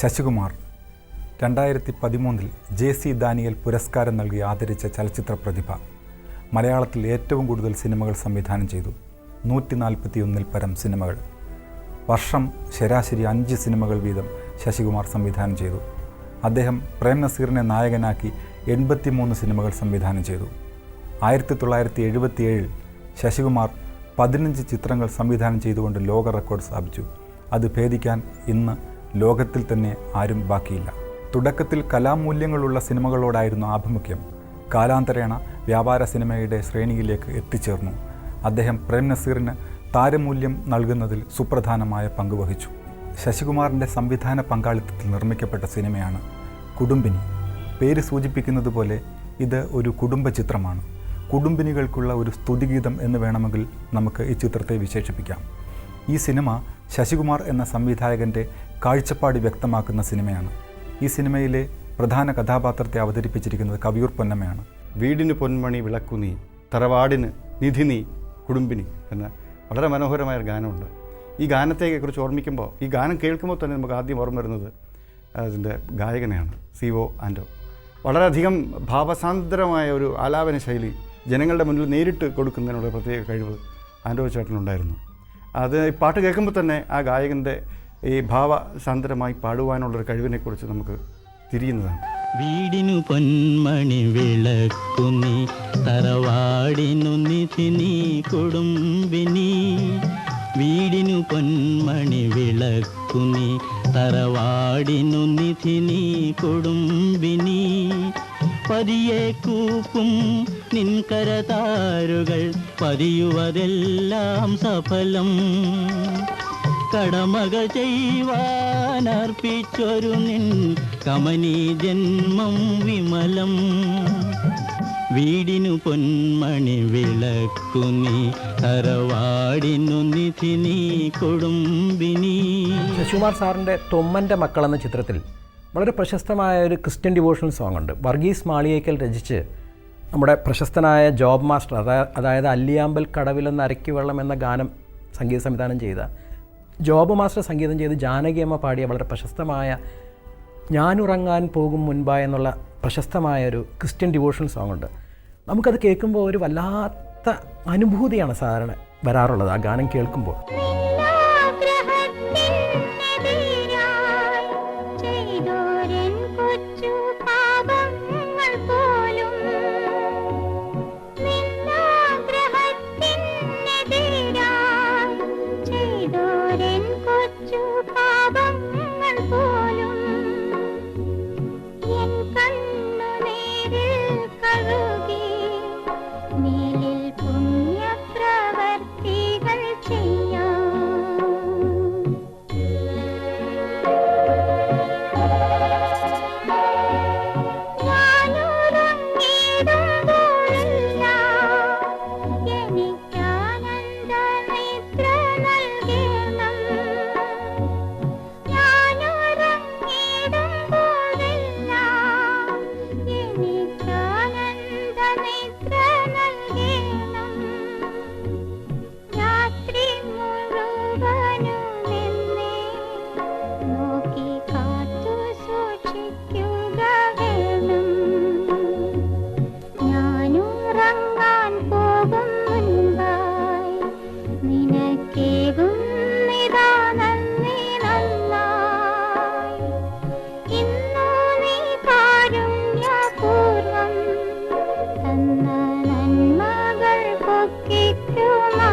Sasikumar 2013 JC Daniel പുരസ്കാരം നൽകി ആദരിച്ച ചലച്ചിത്ര പ്രതിഭ. മലയാളത്തിൽ ഏറ്റവും കൂടുതൽ സിനിമകൾ സംവിധാനം ചെയ്തു. 141 പരം സിനിമകൾ. വർഷം ശരാശരി 5 സിനിമകൾ വീതം ശശികുമാർ സംവിധാനം ചെയ്തു. അദ്ദേഹം പ്രേം നസീറിനെ നായകനാക്കി 83 സിനിമകൾ സംവിധാനം ചെയ്തു. 1977 ശശികുമാർ 15 ചിത്രങ്ങൾ സംവിധാനം ചെയ്തുകൊണ്ട് ലോക റെക്കോർഡ് സ്ഥാപിച്ചു. അത് ഭേദിക്കാൻ ഇന്ന് ലോകത്തിൽ തന്നെ ആരും ബാക്കിയില്ല. തുടക്കത്തിൽ കലാമൂല്യങ്ങളുള്ള സിനിമകളോടായിരുന്നു ആഭിമുഖ്യം. കാലാന്തരേണ വ്യാപാര സിനിമയുടെ ശ്രേണിയിലേക്ക് എത്തിച്ചേർന്നു. അദ്ദേഹം പ്രേം നസീറിന് താരമൂല്യം നൽകുന്നതിൽ സുപ്രധാനമായ പങ്കുവഹിച്ചു. ശശികുമാറിൻ്റെ സംവിധാന പങ്കാളിത്തത്തിൽ നിർമ്മിക്കപ്പെട്ട സിനിമയാണ് കുടുംബിനി. പേര് സൂചിപ്പിക്കുന്നത് പോലെ ഇത് ഒരു കുടുംബ ചിത്രമാണ്. കുടുംബിനികൾക്കുള്ള ഒരു സ്തുതിഗീതം എന്ന് വേണമെങ്കിൽ നമുക്ക് ഈ ചിത്രത്തെ വിശേഷിപ്പിക്കാം. ഈ സിനിമ ശശികുമാർ എന്ന സംവിധായകൻ്റെ കാഴ്ചപ്പാട് വ്യക്തമാക്കുന്ന സിനിമയാണ്. ഈ സിനിമയിലെ പ്രധാന കഥാപാത്രത്തെ അവതരിപ്പിച്ചിരിക്കുന്നത് കവിയൂർ പൊന്നമ്മയാണ്. വീടിന് പൊന്മണി വിളക്കു നീ, തറവാടിന് നിധി നീ, കുടുംബിനി എന്ന വളരെ മനോഹരമായ ഒരു ഗാനമുണ്ട്. ഈ ഗാനത്തെക്കുറിച്ച് ഓർമ്മിക്കുമ്പോൾ, ഈ ഗാനം കേൾക്കുമ്പോൾ തന്നെ നമുക്ക് ആദ്യം ഓർമ്മ വരുന്നത് അതിൻ്റെ ഗായകനെയാണ്, CO ആൻറ്റോ. വളരെയധികം ഭാവസാന്ദ്രമായ ഒരു ആലാപന ശൈലി ജനങ്ങളുടെ മുന്നിൽ നേരിട്ട് കൊടുക്കുന്നതിനുള്ള പ്രത്യേക കഴിവ് ആൻറ്റോ ചേട്ടനുണ്ടായിരുന്നു. അത് ഈ പാട്ട് കേൾക്കുമ്പോൾ തന്നെ ആ ഗായകൻ്റെ ഈ ഭാവസാന്ദ്രമായി പാടുവാനുള്ളൊരു കഴിവിനെക്കുറിച്ച് നമുക്ക് തിരിയുന്നതാണ്. വീടിനു പൊന്മണി വിളക്കു നീ, തറവാടിനു നിധി നീ, കുടുംബിനി. വീടിനു പൊന്മണി വിളക്കു നീ, തറവാടിനു നിധി നീ, കുടുംബിനി. പതിയെ കൂപ്പും നിൻകരതാരുകൾ, പതിയുവതെല്ലാം സഫലം. കടമകൾ ചെയ്യുവാനർപ്പിച്ചൊരു നിൻ കമനീ ജന്മം വിമലം. വീടിനു പൊന്മണി വിളക്കു നീ, തറവാടിനു നിധി നീ, കുടുംബിനി. ശശികുമാർ സാറിൻ്റെ തൊമ്മൻ്റെ മക്കൾ എന്ന ചിത്രത്തിൽ വളരെ പ്രശസ്തമായ ഒരു ക്രിസ്ത്യൻ ഡിവോഷണൽ സോങ് ഉണ്ട്. വർഗീസ് മാളിയേക്കൽ രചിച്ച് നമ്മുടെ പ്രശസ്തനായ ജോബ് മാസ്റ്റർ, അതായത് അല്ലിയാമ്പൽ കടവിലെന്ന അരയ്ക്ക് വെള്ളം എന്ന ഗാനം സംഗീത സംവിധാനം ചെയ്ത ജോബ് മാസ്റ്റർ സംഗീതം ചെയ്ത് ജാനകിയമ്മ പാടിയ വളരെ പ്രശസ്തമായ ഞാനുറങ്ങാൻ പോകും മുൻപായി എന്നുള്ള പ്രശസ്തമായ ഒരു ക്രിസ്ത്യൻ ഡിവോഷണൽ സോങ് ഉണ്ട്. നമുക്കത് കേൾക്കുമ്പോൾ ഒരു വല്ലാത്ത അനുഭൂതിയാണ് സാധാരണ വരാറുള്ളത് ആ ഗാനം കേൾക്കുമ്പോൾ. നന്മകൾ പൊക്കിക്കുമാ